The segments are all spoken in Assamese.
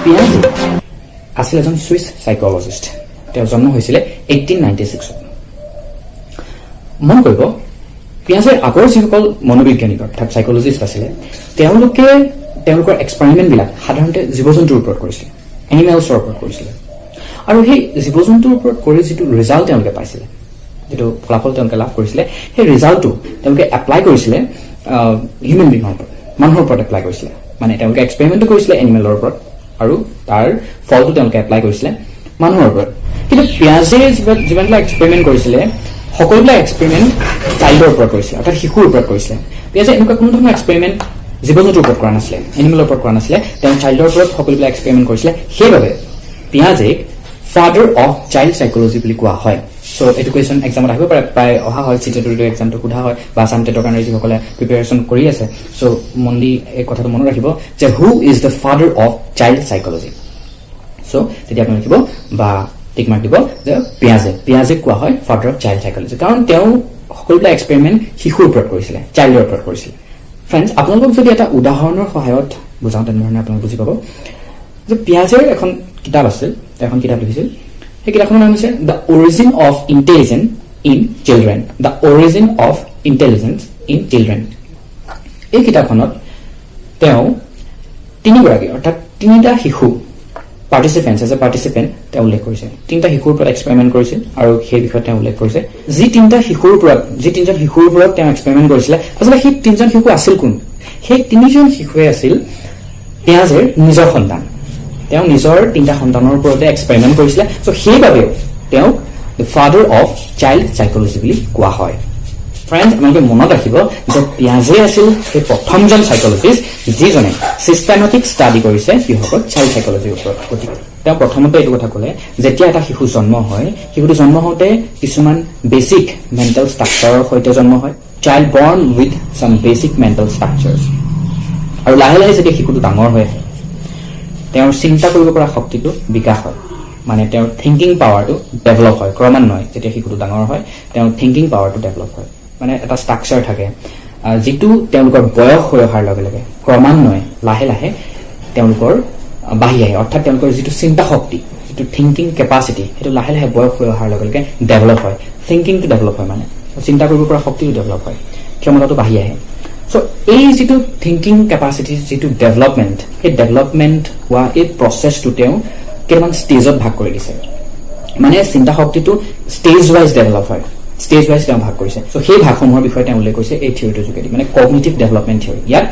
পিয়াজে আছিল এজন সুইচ সাইকোলজিষ্ট তেওঁ জন্ম হৈছিল 1896 মন কৰিব পিয়াজে আগৰ যিসকল মনোবিজ্ঞানিক অৰ্থাৎ সাইকোলজিষ্ট আছিলে তেওঁলোকে তেওঁলোকৰ এক্সপেৰিমেণ্টবিলাক সাধাৰণতে জীৱ-জন্তুৰ ওপৰত কৰিছিল এনিমেলছৰ ওপৰত কৰিছিল আৰু সেই জীৱ-জন্তুৰ ওপৰত কৰি যিটো ৰিজাল্ট তেওঁলোকে পাইছিল যেটো ফলাফল তেওঁলোকে লাভ কৰিছিল সেই ৰিজাল্টটো তেওঁলোকে এপ্লাই কৰিছিল হিউমেন বিঙৰ ওপৰত মানুহৰ ওপৰত এপ্লাই কৰিছিল মানে তেওঁলোকে এক্সপেৰিমেণ্টটো কৰিছিল এনিমেলৰ ওপৰত আৰু তাৰ ফলটো তেওঁলোকে এপ্লাই কৰিছিল মানুহৰ ওপৰত কিন্তু পিয়াজে যিমানবিলাক এক্সপেৰিমেণ্ট কৰিছিল সকলোবিলাক এক্সপেৰিমেণ্ট চাইল্ডৰ ওপৰত কৰিছিল অৰ্থাৎ শিশুৰ ওপৰত কৰিছিল পিয়াজে এনেকুৱা কোনো ধৰণৰ এক্সপেৰিমেণ্ট জীৱ-জন্তুৰ ওপৰত কৰা নাছিলে এনিমেলৰ ওপৰত কৰা নাছিলে তেওঁ চাইল্ডৰ ওপৰত সকলোবিলাক এক্সপেৰিমেণ্ট কৰিছিল সেইবাবে পিয়াজেক ফাদাৰ অফ চাইল্ড সাইকোলজি বুলি কোৱা হয় সো এটো কোৱেশ্চন এক্সামত আহিব পাৰে প্ৰায় অহা হয় চিটেটৰ এক্সামটো সোধা হয় বা আসামটেটৰ কাৰণে যিসকলে প্ৰিপাৰেচন কৰি আছে সো মন্দি এই কথাটো মনত ৰাখিব যে who is the father of child psychology so তেতিয়া আপুনি লিখিব বা টিক মাৰ্ক দিব যে পিয়াজে কোৱা হয় ফাদাৰ অফ চাইল্ড সাইকোলজি কাৰণ তেওঁ সকলোবিলাক এক্সপেৰিমেণ্ট শিশুৰ ওপৰত কৰিছিল চাইল্ডৰ ওপৰত কৰিছিল ফ্ৰেণ্ডছ আপোনালোকক যদি এটা উদাহৰণৰ সহায়ত বুজাওঁ তেনেধৰণে আপোনালোকে বুজি পাব যে পিয়াজেৰ এখন কিতাপ আছিল এখন কিতাপ লিখিছিল সেই কিতাপখনৰ নাম হৈছে the origin of intelligence in children the origin of intelligence in children এই কিতাপখনত তেওঁ তিনিগৰাকী অৰ্থাৎ তিনিটা শিশু পাৰ্টিচিপেণ্টছ এজ এ পাৰ্টিচিপেণ্ট তেওঁ উল্লেখ কৰিছে তিনিটা শিশুৰ ওপৰত এক্সপেৰিমেণ্ট কৰিছিল আৰু সেই বিষয়ত তেওঁ উল্লেখ কৰিছে যি তিনিজন শিশুৰ ওপৰত তেওঁ এক্সপেৰিমেণ্ট কৰিছিলে আচলতে সেই তিনিজন শিশু আছিল কোন সেই তিনিজন শিশুৱে আছিল পিয়াজেৰ নিজৰ সন্তান তেওঁ নিজৰ তিনিটা সন্তানৰ ওপৰতে এক্সপেৰিমেণ্ট কৰিছিলে সো সেইবাবেও তেওঁক the father of child psychology বুলি কোৱা হয় ফ্ৰেণ্ডছ আপোনালোকে মনত ৰাখিব যে পিয়াজে আছিল সেই প্ৰথমজন সাইকোলজিষ্ট যিজনে চিষ্টেমেটিক ষ্টাডি কৰিছে কিহৰ চাইল্ড সাইকোলজিৰ ওপৰত গতিকে তেওঁ প্ৰথমতে এইটো কথা ক'লে যেতিয়া এটা শিশু জন্ম হয় শিশুটো জন্ম হওঁতে কিছুমান বেছিক মেণ্টেল ষ্ট্ৰাকচাৰৰ সৈতে জন্ম হয় চাইল্ড বৰ্ন উইথ চাম বেছিক মেণ্টেল ষ্ট্ৰাকচাৰ্ছ আৰু লাহে লাহে যেতিয়া শিশুটো ডাঙৰ হৈ আহে তেওঁৰ চিন্তা কৰিব পৰা শক্তিটো বিকাশ হয় মানে তেওঁৰ থিংকিং পাৱাৰটো ডেভেলপ হয় ক্ৰমান্বয়ে যেতিয়া শিশুটো ডাঙৰ হয় তেওঁৰ থিংকিং পাৱাৰটো ডেভেলপ হয় মানে এটা ষ্ট্ৰাকচাৰ থাকে যিটো তেওঁলোকৰ বয়স হৈ অহাৰ লগে লগে ক্ৰমান্বয়ে লাহে লাহে তেওঁলোকৰ বাঢ়ি আহে অৰ্থাৎ তেওঁলোকৰ যিটো চিন্তা শক্তি যিটো থিংকিং কেপাচিটি সেইটো লাহে লাহে বয়স হৈ অহাৰ লগে লগে ডেভেলপ হয় থিংকিংটো ডেভেলপ হয় মানে চিন্তা কৰিব পৰা শক্তিটো ডেভেলপ হয় ক্ষমতাটো বাঢ়ি আহে সো এই যিটো থিংকিং কেপাচিটি যিটো ডেভেলপমেণ্ট সেই ডেভেলপমেণ্ট হোৱা এই প্ৰচেছটো তেওঁ কেইটামান ষ্টেজত ভাগ কৰি দিছে মানে চিন্তা শক্তিটো ষ্টেজ ৱাইজ ডেভেলপ হয় ষ্টেজ ৱাইজ তেওঁ ভাগ কৰিছে সো সেই ভাগসমূহৰ বিষয়ে তেওঁ উল্লেখ কৰিছে এই থিয়ৰিটোৰ যোগেদি মানে কগনিটিভ ডেভেলপমেণ্ট থিয়ৰি ইয়াত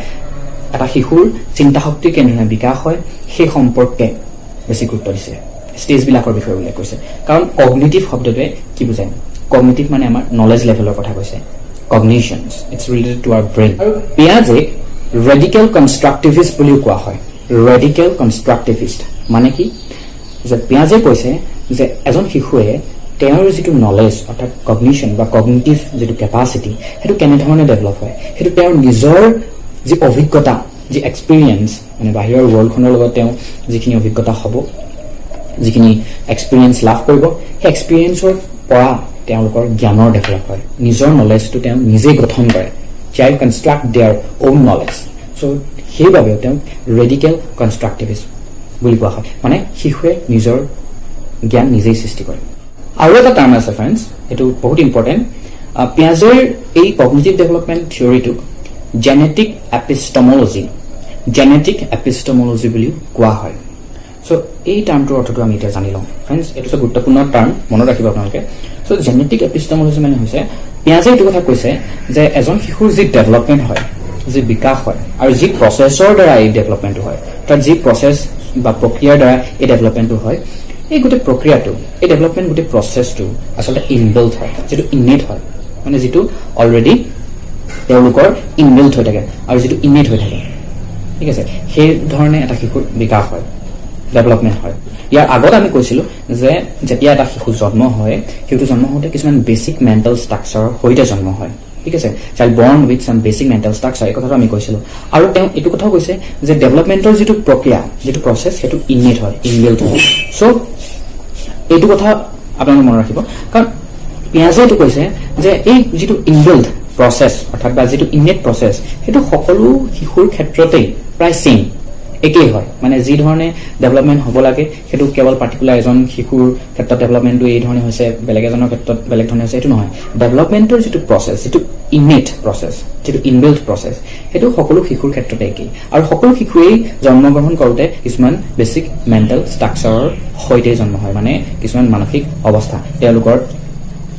এটা শিশুৰ চিন্তা শক্তি কেনেধৰণে বিকাশ হয় সেই সম্পৰ্কে বেছি গুৰুত্ব দিছে ষ্টেজবিলাকৰ বিষয়ে উল্লেখ কৰিছে কাৰণ কগনিটিভ শব্দটোৱে কি বুজায় কগনিটিভ মানে আমাৰ নলেজ লেভেলৰ কথা কৈছে cognitions it's related to our brain আৰু পিয়াজে ৰেডিকেল কনষ্ট্ৰাকটিভিষ্ট বুলিও কোৱা হয় ৰেডিকেল কনষ্ট্ৰাকটিভিষ্ট মানে কি যে পিয়াজে কৈছে যে এজন শিশুৱে তেওঁৰ যিটো নলেজ অৰ্থাৎ কগনিশ্যন বা কগনিটিভ যিটো কেপাচিটি সেইটো কেনেধৰণে ডেভেলপ হয় সেইটো তেওঁৰ নিজৰ যি অভিজ্ঞতা যি এক্সপিৰিয়েঞ্চ মানে বাহিৰৰ ৱৰ্ল্ডখনৰ লগত তেওঁ যিখিনি অভিজ্ঞতা হ'ব যিখিনি এক্সপিৰিয়েঞ্চ লাভ কৰিব সেই এক্সপিৰিয়েঞ্চৰ পৰা তেওঁলোকৰ জ্ঞানৰ ডেভেলপ হয় নিজৰ নলেজটো তেওঁ নিজেই গঠন কৰে child construct their own knowledge so সেইবাবেও তেওঁ ৰেডিকেল কনষ্ট্ৰাকটিভিষ্ট বুলি কোৱা হয় মানে শিশুৱে নিজৰ জ্ঞান নিজেই সৃষ্টি কৰে আৰু এটা টাৰ্ম আছে ফ্ৰেণ্ডছ এইটো বহুত ইম্পৰ্টেণ্ট পিয়াজেৰ এই কগনিটিভ ডেভেলপমেণ্ট থিয়ৰিটোক জেনেটিক এপিষ্টেমোলজি বুলি কোৱা হয় সো এই টাৰ্মটোৰ অৰ্থটো আমি এতিয়া জানি লওঁ ফ্ৰেণ্ডছ এইটো এটা গুৰুত্বপূৰ্ণ টাৰ্ম মনত ৰাখিব আপোনালোকে সো জেনেটিক এপিষ্টেমোলজি মানে হৈছে পিয়াজে এইটো কথা কৈছে যে এজন শিশুৰ যি ডেভেলপমেণ্ট হয় যি বিকাশ হয় আৰু যি প্ৰচেছৰ দ্বাৰা এই ডেভেলপমেণ্টটো হয় অৰ্থাৎ যি প্ৰচেছ বা প্ৰক্ৰিয়াৰ দ্বাৰা এই ডেভেলপমেণ্টটো হয় এই গোটেই প্ৰক্ৰিয়াটো এই ডেভেলপমেণ্ট গোটেই প্ৰচেছটো আচলতে ইনবিল্ট হয় যিটো ইনেট হয় মানে যিটো অলৰেডি তেওঁলোকৰ ইনবিল্ট হৈ থাকে আৰু যিটো ইনেট হৈ থাকে ঠিক আছে সেই ধৰণে এটা শিশুৰ বিকাশ হয় ডেভেলপমেণ্ট হয় ইয়াৰ আগত আমি কৈছিলোঁ যে যেতিয়া এটা শিশু জন্ম হয় শিশুটো জন্ম হওঁতে কিছুমান বেছিক মেণ্টেল ষ্ট্ৰাকচাৰৰ সৈতে জন্ম হয় ঠিক আছে চাইল্ড বৰ্ন উইথ চাম বেছিক মেণ্টেল ষ্ট্ৰাকচাৰ এই কথাটো আমি কৈছিলোঁ আৰু তেওঁ এইটো কথাও কৈছে যে ডেভেলপমেণ্টৰ যিটো প্ৰক্ৰিয়া যিটো প্ৰচেছ সেইটো ইনেট হয় ইনবিল্ট হয় সো এইটো কথা আপোনালোকে মনত ৰাখিব কাৰণ পিয়াজে এইটো কৈছে যে এই যিটো ইনবিল্ট প্ৰচেছ অৰ্থাৎ বা যিটো ইনেট প্ৰচেছ সেইটো সকলো শিশুৰ ক্ষেত্ৰতেই প্ৰায় চেম একেই হয় মানে যি ধৰণে ডেভেলপমেণ্ট হ'ব লাগে সেইটো কেৱল পাৰ্টিকুলাৰ এজন শিশুৰ ক্ষেত্ৰত ডেভেলপমেণ্টটো এই ধৰণে হৈছে বেলেগ এজনৰ ক্ষেত্ৰত বেলেগ ধৰণে হৈছে এইটো নহয় ডেভেলপমেণ্টৰ যিটো প্ৰচেছ যিটো ইনেট প্ৰচেছ যিটো ইনবিল্ট প্ৰচেছ সেইটো সকলো শিশুৰ ক্ষেত্ৰতে একেই আৰু সকলো শিশুৱেই জন্মগ্ৰহণ কৰোঁতে কিছুমান বেছিক মেণ্টেল ষ্ট্ৰাকচাৰৰ সৈতে জন্ম হয় মানে কিছুমান মানসিক অৱস্থা তেওঁলোকৰ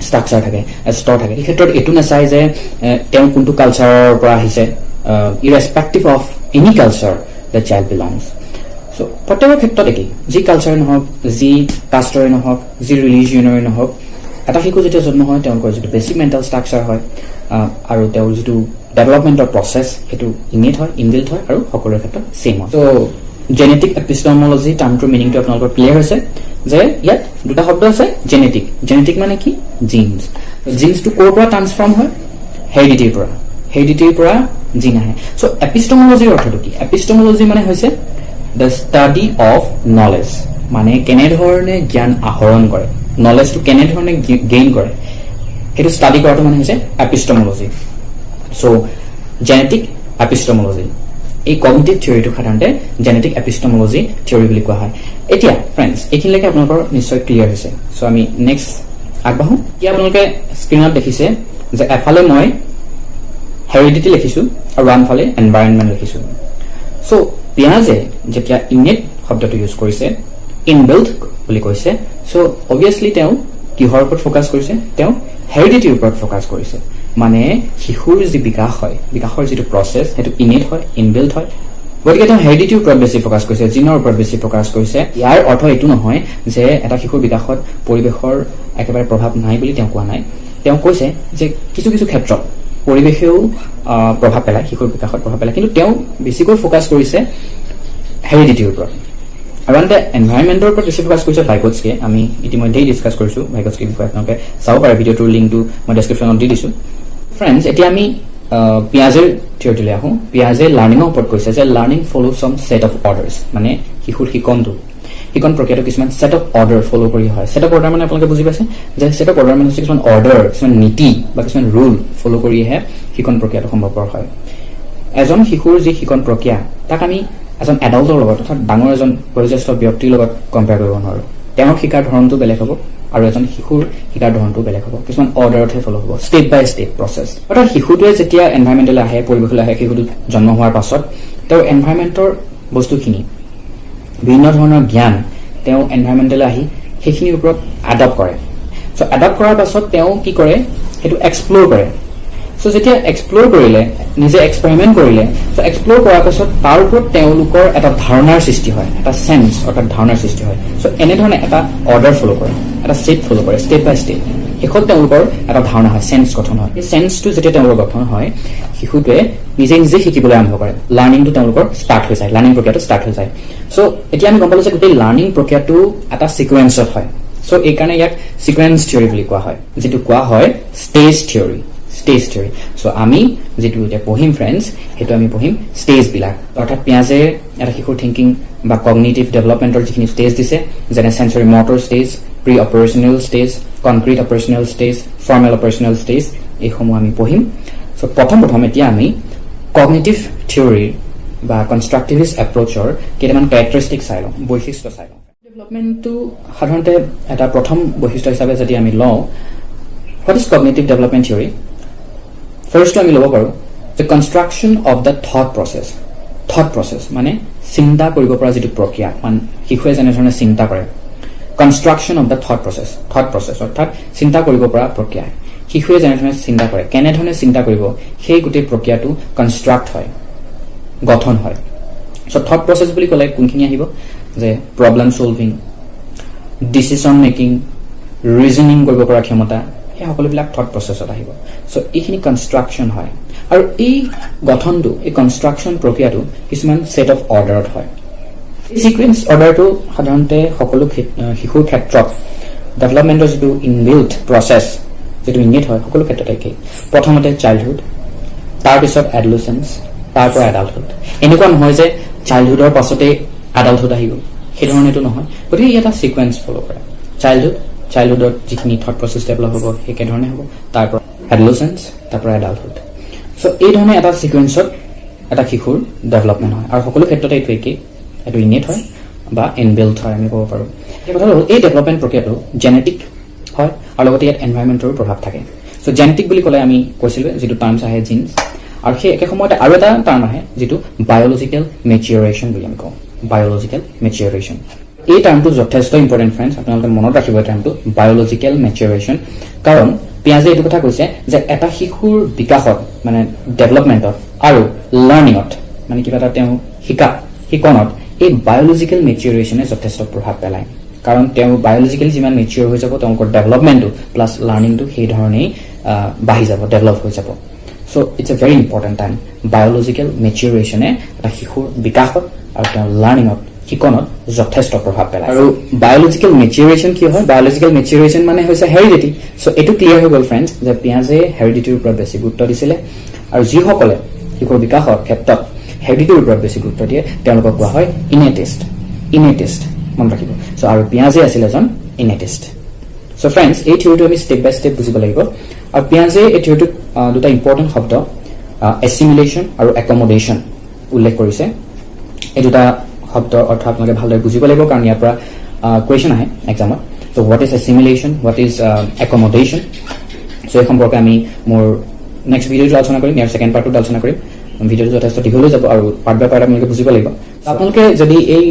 ষ্ট্ৰাকচাৰ থাকে স্তৰ থাকে এই ক্ষেত্ৰত এইটো নাচায় যে তেওঁ কোনটো কালচাৰৰ পৰা আহিছে irrespective of any culture the child belongs so' প্ৰত্যেকৰ ক্ষেত্ৰত একেই যি কালচাৰে নহওক যি কাষ্টৰে নহওক যি ৰিলিজিয়নৰে নহওক এটা শিশু যেতিয়া জন্ম হয় তেওঁলোকৰ যিটো বেছিক মেণ্টেল ষ্ট্ৰাকচাৰ হয় আৰু তেওঁৰ যিটো ডেভেলপমেণ্টৰ প্ৰচেছ সেইটো ইনেট হয় ইনবিল্ট হয় আৰু সকলোৰে ক্ষেত্ৰত ছেইম হয় চ' জেনেটিক এপিষ্টেমলজি টাৰ্মটোৰ মিনিংটো আপোনালোকৰ ক্লিয়াৰ হৈছে যে ইয়াত দুটা শব্দ আছে জেনেটিক মানে কি জিনছ জিনছটো ক'ৰ পৰা ট্ৰান্সফৰ্ম হয় হেৰিডিটিৰ পৰা জিন আহে চ' এপিষ্টেমলজিৰ অৰ্থটো কি এপিষ্টেমলজি মানে হৈছে দ্য ষ্টাডি অফ নলেজ মানে কেনেধৰণে জ্ঞান আহৰণ কৰে নলেজটো কেনেধৰণে গেইন কৰে সেইটো ষ্টাডি কৰাটো মানে হৈছে এপিষ্টেমলজি চ' জেনেটিক এপিষ্টেমলজি এই কগনিটিভ থিয়ৰিটো সাধাৰণতে জেনেটিক এপিষ্টেমলজি থিয়ৰি বুলি কোৱা হয় এতিয়া ফ্ৰেণ্ডছ এইখিনিলৈকে আপোনালোকৰ নিশ্চয় ক্লিয়াৰ হৈছে চ' আমি নেক্সট আগবাঢ়ো এতিয়া আপোনালোকে স্ক্ৰীণত দেখিছে যে এফালে মই হেৰিডিটি লিখিছো আৰু আনফালে এনভাইৰনমেণ্ট লিখিছো চ' পিয়াজে যেতিয়া ইনেট শব্দটো ইউজ কৰিছে ইনবিল্ট বুলি কৈছে চ' অবভিয়াছলি তেওঁ কিহৰ ওপৰত ফ'কাছ কৰিছে তেওঁ হেৰিডিটিৰ ওপৰত ফ'কাছ কৰিছে মানে শিশুৰ যি বিকাশ হয় বিকাশৰ যিটো প্ৰচেছ সেইটো ইনেট হয় ইনবিল্ট হয় গতিকে তেওঁ হেৰিডিটিৰ ওপৰত বেছি ফ'কাছ কৰিছে জিনৰ ওপৰত বেছি ফ'কাছ কৰিছে ইয়াৰ অৰ্থ এইটো নহয় যে এটা শিশুৰ বিকাশত পৰিৱেশৰ একেবাৰে প্ৰভাৱ নাই বুলি তেওঁ কোৱা নাই তেওঁ কৈছে যে কিছু কিছু ক্ষেত্ৰত পৰিৱেশেও প্ৰভাৱ পেলায় শিশুৰ বিকাশত প্ৰভাৱ পেলায় কিন্তু তেওঁ বেছিকৈ ফ'কাছ কৰিছে হেৰিডিটিৰ ওপৰত আৰু আনহাতে এনভাইৰনমেণ্টৰ ওপৰত বেছি ফ'কাছ কৰিছে ভাইগটস্কিয়ে আমি ইতিমধ্যেই ডিছকাছ কৰিছোঁ ভাইগটস্কিৰ বিষয়ে আপোনালোকে চাব পাৰে ভিডিঅ'টোৰ লিংকটো মই ডেছক্ৰিপশ্যনত দি দিছোঁ ফ্ৰেণ্ডছ এতিয়া আমি পিয়াজেৰ থিয়ৰিটোলৈ আহোঁ পিয়াজে লাৰ্ণিঙৰ ওপৰত কৈছে যে learning follow' some set of orders মানে শিশুৰ শিকন প্ৰক্ৰিয়াটো কিছুমান ছেট অফ অৰ্ডাৰ ফ'ল' কৰি হয় ছেট অফ অৰ্ডাৰ মানে আপোনালোকে বুজি পাইছে যে ছেট অফ অৰ্ডাৰ মানে হৈছে কিছুমান অৰ্ডাৰ কিছুমান নীতি বা কিছুমান ৰুল ফ'ল' কৰিহে শিকন প্ৰক্ৰিয়াটো সম্ভৱপৰ হয় এজন শিশুৰ যি শিকন প্ৰক্ৰিয়া তাক আমি এজন এডাল্টৰ লগত অৰ্থাৎ ডাঙৰ এজন বয়োজ্যেষ্ঠ ব্যক্তিৰ লগত কম্পেয়াৰ কৰিব নোৱাৰোঁ তেওঁৰ শিকাৰ ধৰণটো বেলেগ হ'ব আৰু এজন শিশুৰ শিকাৰ ধৰণটো বেলেগ হ'ব কিছুমান অৰ্ডাৰতহে ফ'ল' হ'ব ষ্টেপ বাই ষ্টেপ প্ৰচেছ অৰ্থাৎ শিশুটোৱে যেতিয়া এনভাইৰনমেণ্টলৈ আহে পৰিৱেশলৈ আহে শিশুটো জন্ম হোৱাৰ পাছত তেওঁৰ এনভাইৰনমেণ্টৰ বস্তুখিনি বিভিন্ন ধৰণৰ জ্ঞান তেওঁ এনভাইৰনমেণ্টলৈ আহি সেইখিনিৰ ওপৰত এডপ্ট কৰে চ' এডপ্ট কৰাৰ পাছত তেওঁ কি কৰে সেইটো এক্সপ্ল'ৰ কৰে চ' যেতিয়া এক্সপ্ল'ৰ কৰিলে নিজে এক্সপেৰিমেণ্ট কৰিলে চ' এক্সপ্ল'ৰ কৰাৰ পাছত তাৰ ওপৰত তেওঁলোকৰ এটা ধাৰণাৰ সৃষ্টি হয় এটা চেন্স অৰ্থাৎ ধাৰণাৰ সৃষ্টি হয় চ' এনেধৰণে এটা অৰ্ডাৰ ফ'ল' কৰে এটা ষ্টেপ ফ'ল' কৰে ষ্টেপ বাই ষ্টেপ শেষত তেওঁলোকৰ এটা ধাৰণা হয় চেন্স গঠন হয় এই চেন্সটো যেতিয়া তেওঁলোকৰ গঠন হয় শিশুটোৱে নিজে নিজে শিকিবলৈ আৰম্ভ কৰে লাৰ্ণিংটো তেওঁলোকৰ ষ্টাৰ্ট হৈ যায় লাৰ্ণিং প্ৰক্ৰিয়াটো ষ্টাৰ্ট হৈ যায় চ' এতিয়া আমি গম পালোঁ যে গোটেই লাৰ্ণিং প্ৰক্ৰিয়াটো এটা ছিকুৱেঞ্চত হয় চ' এইকাৰণে ইয়াক ছিকুৱেঞ্চ থিয়ৰি বুলি কোৱা হয় যিটো কোৱা হয় ষ্টেজ থিয়ৰি চ' আমি যিটো এতিয়া পঢ়িম ফ্ৰেণ্ডছ সেইটো আমি পঢ়িম ষ্টেজবিলাক অৰ্থাৎ পিয়াজে এটা শিশুৰ থিংকিং বা কগনিটিভ ডেভেলপমেণ্টৰ যিখিনি ষ্টেজ দিছে যেনে sensory motor stage pre operational stage concrete operational stage formal operational stage এইসমূহ আমি পঢ়িম চ' প্ৰথম এতিয়া আমি কগনিটিভ থিয়ৰিৰ বা কনষ্ট্ৰাকটিভিষ্ট এপ্ৰ'চৰ কেইটামান কেৰেক্টাৰিষ্টিক চাই লওঁ বৈশিষ্ট্য চাই লওঁ ডেভেলপমেণ্টটো সাধাৰণতে এটা প্ৰথম বৈশিষ্ট্য হিচাপে যদি আমি লওঁ what is cognitive development theory ফাৰ্ষ্টটো আমি ল'ব পাৰোঁ যে construction of the thought process মানে চিন্তা কৰিব পৰা যিটো প্ৰক্ৰিয়া মানে শিশুৱে যেনেধৰণে চিন্তা কৰে construction of the thought process অৰ্থাৎ চিন্তা কৰিব পৰা প্ৰক্ৰিয়া শিশুৱে যেনেধৰণে চিন্তা কৰে কেনেধৰণে চিন্তা কৰিব সেই গোটেই প্ৰক্ৰিয়াটো কনষ্ট্ৰাক্ট হয় গঠন হয় চ' থট প্ৰচেছ বুলি ক'লে কোনখিনি আহিব যে প্ৰব্লেম ছলভিং ডিচিশ্যন মেকিং ৰিজনিং কৰিব পৰা ক্ষমতা এই সকলোবিলাক থট প্ৰচেছত আহিব চ' এইখিনি কনষ্ট্ৰাকশ্যন হয় আৰু এই গঠনটো এই কনষ্ট্ৰাকশ্যন প্ৰক্ৰিয়াটো কিছুমান ছেট অফ অৰ্ডাৰত হয় এই ছিকুৱেঞ্চ অৰ্ডাৰটো সাধাৰণতে সকলো শিশুৰ ক্ষেত্ৰত ডেভেলপমেণ্টৰ যিটো ইনবিল্ট প্ৰচেছ যিটো ইনেট হয় সকলো ক্ষেত্ৰতে একেই প্ৰথমতে চাইল্ডহুড তাৰপিছত এডলচেঞ্চ তাৰপৰা এডাল্টহুড এনেকুৱা নহয় যে চাইল্ডহুডৰ পাছতেই এডাল্টহুড আহিব সেইধৰণেতো নহয় গতিকে ই এটা ছিকুৱেঞ্চ ফ'ল' কৰে চাইল্ডহুডত যিখিনি থট প্ৰচেছ ডেভেলপ হ'ব সেইকেধৰণে হ'ব তাৰপৰা এডলচেঞ্চ তাৰপৰা এডাল্টহুড চ' এই ধৰণে এটা ছিকুৱেঞ্চত এটা শিশুৰ ডেভেলপমেণ্ট হয় আৰু সকলো ক্ষেত্ৰতে এইটো একেই এইটো ইনেট হয় বা ইনবিল্ট হয় আমি ক'ব পাৰোঁ এই কথাটো হ'ল এই ডেভেলপমেণ্ট প্ৰক্ৰিয়াটো জেনেটিক হয় আৰু লগতে ইয়াত এনভাইৰনমেণ্টৰো প্ৰভাৱ থাকে চ' জেনেটিক বুলি ক'লে আমি কৈছিলোঁ যিটো টাৰ্মছ আহে জিনছ আৰু সেই একে সময়তে আৰু এটা টাৰ্ম আহে যিটো বায়'লজিকেল মেচিউৰেশ্যন বুলি আমি কওঁ বায়'লজিকেল মেচিউৰেশ্যন এই টাৰ্মটো যথেষ্ট ইম্পৰ্টেণ্ট ফ্ৰেণ্ডছ আপোনালোকে মনত ৰাখিব এই টাৰ্মটো বায়'লজিকেল মেচিউৰেশ্যন কাৰণ পিয়াজে এইটো কথা কৈছে যে এটা শিশুৰ বিকাশত মানে ডেভেলপমেণ্টত আৰু লাৰ্ণিঙত মানে কিবা এটা তেওঁ শিকনত এই বায়'লজিকেল মেচিউৰেশ্যনে যথেষ্ট প্ৰভাৱ পেলায় কাৰণ তেওঁ বায়'লজিকেলি যিমান মেচিউৰ হৈ যাব তেওঁলোকৰ ডেভেলপমেণ্টটো প্লাছ লাৰ্ণিংটো সেই ধৰণেই বাঢ়ি যাব ডেভেলপ হৈ যাব so' it's a very important time biological মেচিউৰেশ্যনে এটা শিশুৰ বিকাশত আৰু তেওঁৰ লাৰ্ণিঙত শিকনত যথেষ্ট প্ৰভাৱ পেলায় আৰু বায়'লজিকেল মেচিউৰেশ্যন কি হয় বায়'লজিকেল মেচিউৰেশ্যন মানে হৈছে হেৰিডিটি চ' এইটো ক্লিয়াৰ হৈ গ'ল ফ্ৰেণ্ডছ যে পিয়াজে হেৰিডিটিৰ ওপৰত বেছি গুৰুত্ব দিছিলে আৰু যিসকলে শিশুৰ বিকাশৰ ক্ষেত্ৰত হেৰিডিটিৰ ওপৰত বেছি গুৰুত্ব দিয়ে তেওঁলোকক কোৱা হয় ইনেটিষ্ট মনত ৰাখিব চ' আৰু পিয়াজে আছিল এজন ইনেটিষ্ট চ' ফ্ৰেণ্ডছ এই থিয়ৰিটো আমি ষ্টেপ বাই ষ্টেপ বুজিব লাগিব আৰু পিয়াজে এই থিয়ৰিটোত দুটা ইম্পৰ্টেণ্ট শব্দ এছিমিলেশ্যন আৰু একমডেশ্যন উল্লেখ কৰিছে এই দুটা শব্দৰ অৰ্থ আপোনালোকে ভালদৰে বুজিব লাগিব কাৰণ ইয়াৰ পৰা কুৱেশ্যন আহে এক্সামত so' what is assimilation what is accommodation so' এই সম্পৰ্কে আমি মোৰ নেক্সট ভিডিঅ'টো আলোচনা কৰিম ইয়াৰ ছেকেণ্ড পাৰ্টটোত আলোচনা কৰিম ভিডিঅ'টো যথেষ্ট দীঘল হৈ যাব আৰু পাৰ্ট বাই পাৰ্ট আপোনালোকে বুজিব লাগিব আপোনালোকে যদি এই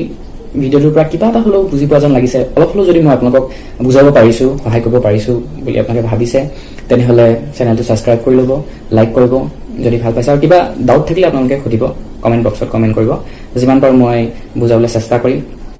ভিডিঅ'টোৰ পৰা কিবা এটা হ'লেও বুজি পোৱা যেন লাগিছে অলপ হ'লেও যদি মই আপোনালোকক বুজাব পাৰিছোঁ সহায় কৰিব পাৰিছোঁ বুলি আপোনালোকে ভাবিছে তেনেহ'লে চেনেলটো ছাবস্ক্ৰাইব কৰি ল'ব লাইক কৰিব যদি ভাল পাইছে আৰু কিবা ডাউট থাকিলে আপোনালোকে সুধিব কমেণ্ট বক্সত কমেণ্ট কৰিব যিমান পাৰোঁ মই বুজাবলৈ চেষ্টা কৰিম